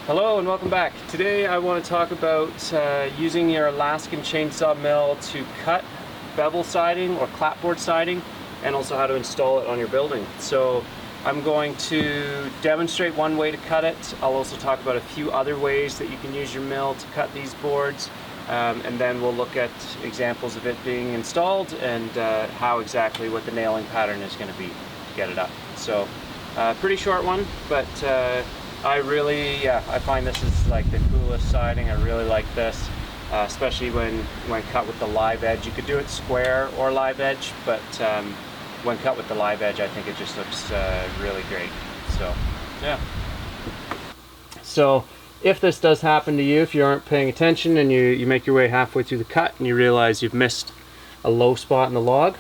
Hello and welcome back. Today I want to talk about using your Alaskan Chainsaw Mill to cut bevel siding or clapboard siding, and also how to install it on your building. So I'm going to demonstrate one way to cut it. I'll also talk about a few other ways that you can use your mill to cut these boards, and then we'll look at examples of it being installed and how exactly what the nailing pattern is going to be to get it up. So pretty short one, but I find this is like the coolest siding. I really like this, especially when cut with the live edge. You could do it square or live edge, but when cut with the live edge, I think it just looks really great. So yeah. So if this does happen to you, if you aren't paying attention and you make your way halfway through the cut and you realize you've missed a low spot in the log,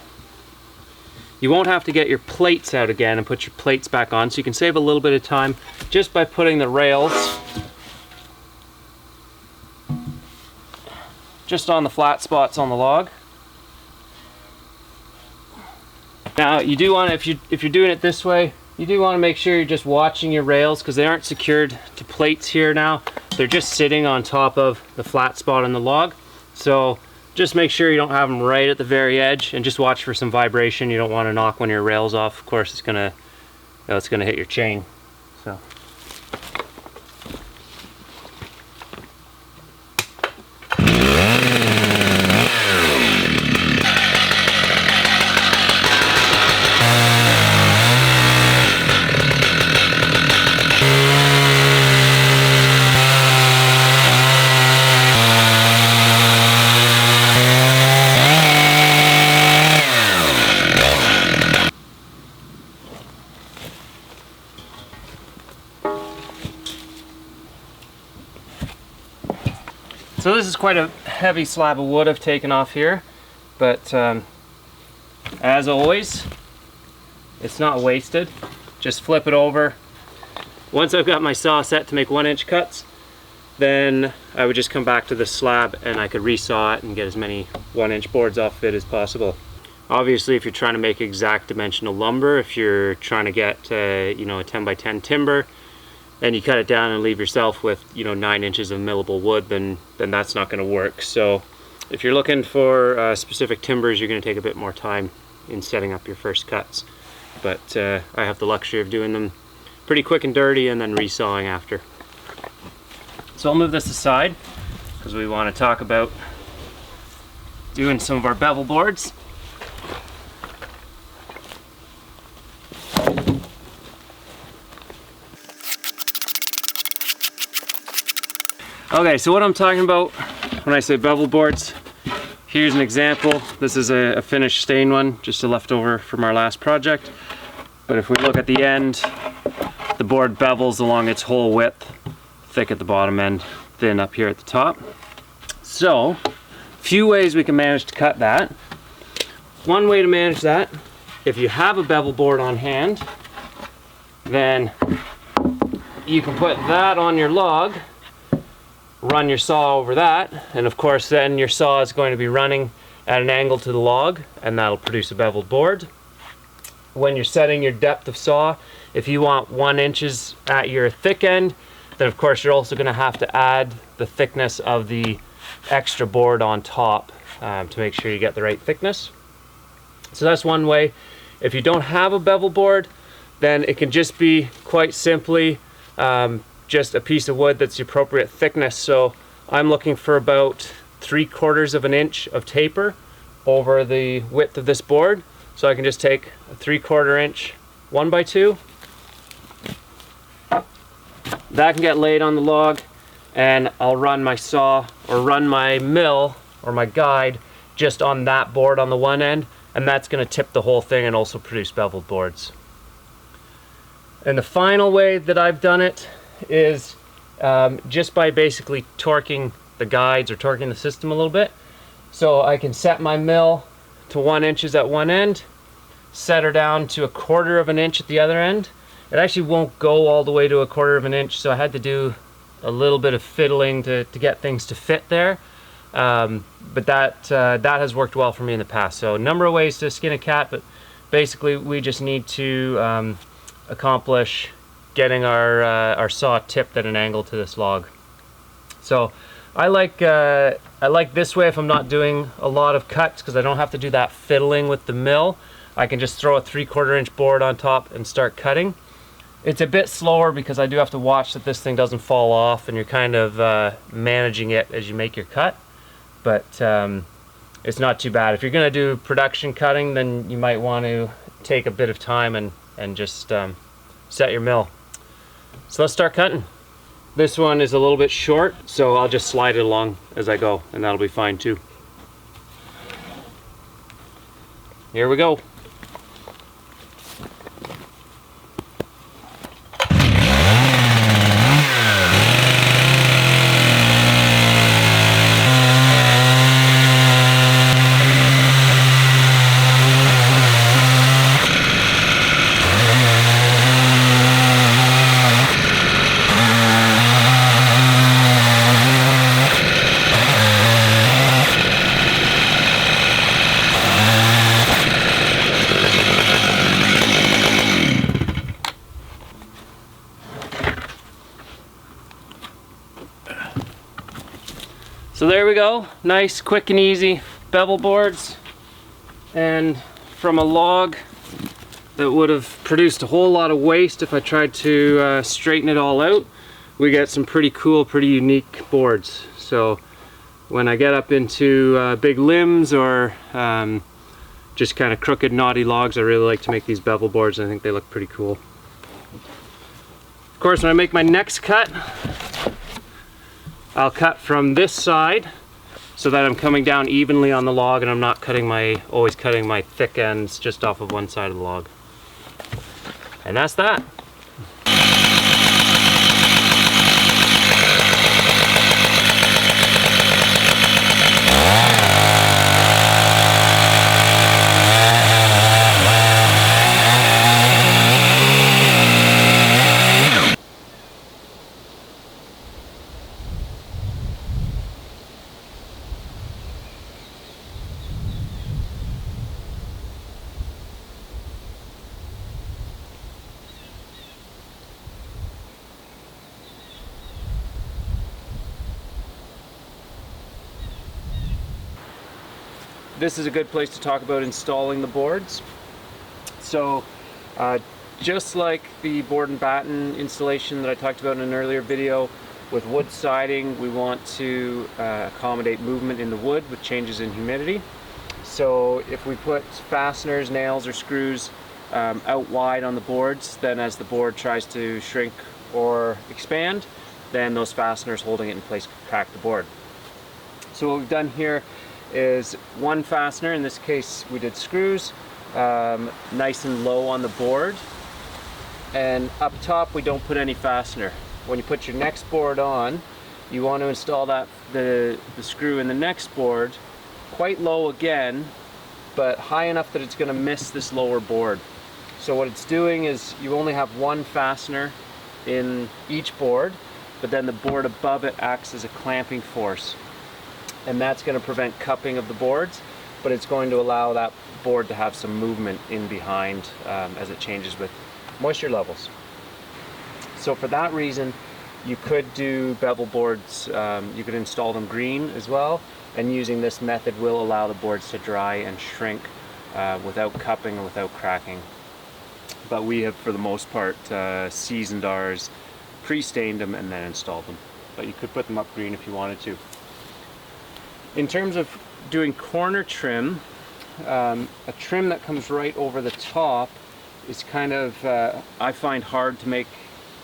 you won't have to get your plates out again and put your plates back on, so you can save a little bit of time just by putting the rails just on the flat spots on the log. Now you do want to, if you're doing it this way, you do want to make sure you're just watching your rails, because they aren't secured to plates here now. They're just sitting on top of the flat spot on the log. So just make sure you don't have them right at the very edge, and just watch for some vibration. You don't want to knock one of your rails off. Of course, it's gonna hit your chain. So. So this is quite a heavy slab of wood I've taken off here, but as always, it's not wasted. Just flip it over. Once I've got my saw set to make 1-inch cuts, then I would just come back to the slab and I could resaw it and get as many 1-inch boards off of it as possible. Obviously, if you're trying to make exact dimensional lumber, if you're trying to get a 10 by 10 timber, and you cut it down and leave yourself with 9 inches of millable wood, then that's not going to work. So if you're looking for specific timbers, you're going to take a bit more time in setting up your first cuts. But I have the luxury of doing them pretty quick and dirty and then resawing after. So I'll move this aside because we want to talk about doing some of our bevel boards. Okay, so what I'm talking about when I say bevel boards, here's an example. This is a finished stain one, just a leftover from our last project. But if we look at the end, the board bevels along its whole width, thick at the bottom end, thin up here at the top. So, few ways we can manage to cut that. One way to manage that, if you have a bevel board on hand, then you can put that on your log, run your saw over that, and of course then your saw is going to be running at an angle to the log, and that'll produce a beveled board. When you're setting your depth of saw, if you want 1 inches at your thick end, then of course you're also going to have to add the thickness of the extra board on top to make sure you get the right thickness. So that's one way. If you don't have a bevel board, then it can just be quite simply just a piece of wood that's the appropriate thickness. So I'm looking for about 3/4 of an inch of taper over the width of this board. So I can just take a 3/4 inch 1x2. That can get laid on the log, and I'll run my saw or run my mill or my guide just on that board on the one end, and that's going to tip the whole thing and also produce beveled boards. And the final way that I've done it is just by basically torquing the guides or torquing the system a little bit. So I can set my mill to 1 inch at one end, set her down to 1/4 of an inch at the other end. It actually won't go all the way to 1/4 of an inch, so I had to do a little bit of fiddling to get things to fit there. But that has worked well for me in the past. So a number of ways to skin a cat, but basically we just need to accomplish getting our saw tipped at an angle to this log. So I like this way if I'm not doing a lot of cuts, because I don't have to do that fiddling with the mill. I can just throw a 3/4 inch board on top and start cutting. It's a bit slower because I do have to watch that this thing doesn't fall off, and you're kind of managing it as you make your cut. But it's not too bad. If you're gonna do production cutting, then you might want to take a bit of time and just set your mill. So let's start cutting. This one is a little bit short, so I'll just slide it along as I go, and that'll be fine too. Here we go. So there we go, nice, quick and easy bevel boards. And from a log that would have produced a whole lot of waste if I tried to straighten it all out, we get some pretty cool, pretty unique boards. So when I get up into big limbs or just kind of crooked, knotty logs, I really like to make these bevel boards. I think they look pretty cool. Of course, when I make my next cut, I'll cut from this side so that I'm coming down evenly on the log, and I'm not always cutting my thick ends just off of one side of the log. And that's that. This is a good place to talk about installing the boards. So just like the board and batten installation that I talked about in an earlier video, with wood siding we want to accommodate movement in the wood with changes in humidity. So if we put fasteners, nails or screws out wide on the boards, then as the board tries to shrink or expand, then those fasteners holding it in place could crack the board. So what we've done here is one fastener. In this case we did screws, nice and low on the board, and up top we don't put any fastener. When you put your next board on, you want to install the screw in the next board quite low again, but high enough that it's going to miss this lower board. So what it's doing is you only have one fastener in each board, but then the board above it acts as a clamping force. And that's going to prevent cupping of the boards, but it's going to allow that board to have some movement in behind as it changes with moisture levels. So for that reason, you could do bevel boards, you could install them green as well, and using this method will allow the boards to dry and shrink without cupping or without cracking. But we have, for the most part, seasoned ours, pre-stained them, and then installed them. But you could put them up green if you wanted to. In terms of doing corner trim, a trim that comes right over the top is kind of, I find hard to make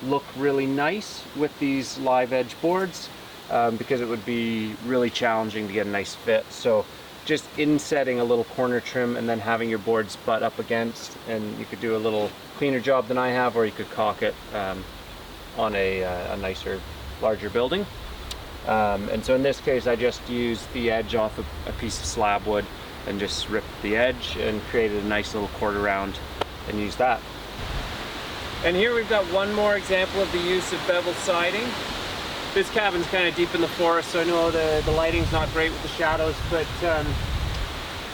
look really nice with these live edge boards because it would be really challenging to get a nice fit. So just insetting a little corner trim and then having your boards butt up against, and you could do a little cleaner job than I have, or you could caulk it on a nicer, larger building. And so in this case I just used the edge off a piece of slab wood and just ripped the edge and created a nice little quarter round and used that. And here we've got one more example of the use of bevel siding. This cabin's kind of deep in the forest, so I know the lighting's not great with the shadows, but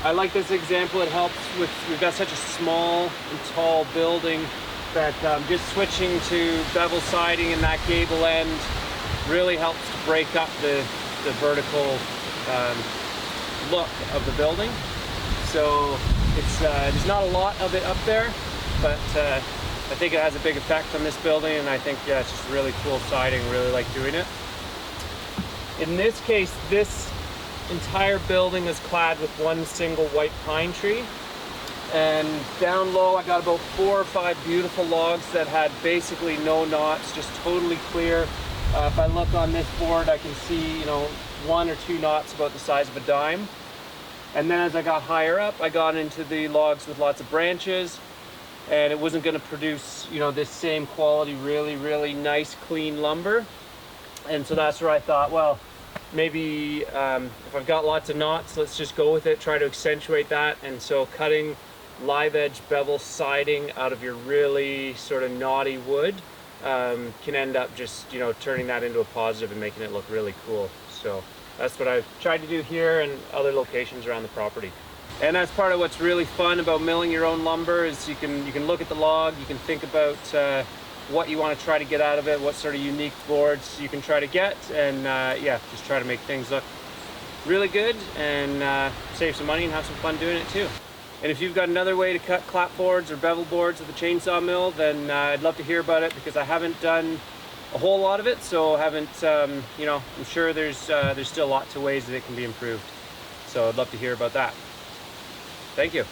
I like this example. It helps with, we've got such a small and tall building that just switching to bevel siding in that gable end really helps to break up the vertical look of the building. So there's not a lot of it up there, but I think it has a big effect on this building, and I think, yeah, it's just really cool siding. Really like doing it. In this case, this entire building is clad with one single white pine tree. And down low, I got about 4 or 5 beautiful logs that had basically no knots, just totally clear. If I look on this board, I can see, you know, 1 or 2 knots about the size of a dime. And then as I got higher up, I got into the logs with lots of branches, and it wasn't going to produce, you know, this same quality, really nice, clean lumber. And so that's where I thought, well, maybe if I've got lots of knots, let's just go with it, try to accentuate that. And so cutting live edge bevel siding out of your really sort of knotty wood can end up just, you know, turning that into a positive and making it look really cool. So that's what I've tried to do here and other locations around the property. And that's part of what's really fun about milling your own lumber, is you can look at the log, you can think about what you want to try to get out of it, what sort of unique boards you can try to get, and yeah, just try to make things look really good and save some money and have some fun doing it too. And if you've got another way to cut clapboards or bevel boards at the chainsaw mill, then I'd love to hear about it, because I haven't done a whole lot of it, so I haven't, you know, I'm sure there's still lots of ways that it can be improved. So I'd love to hear about that. Thank you.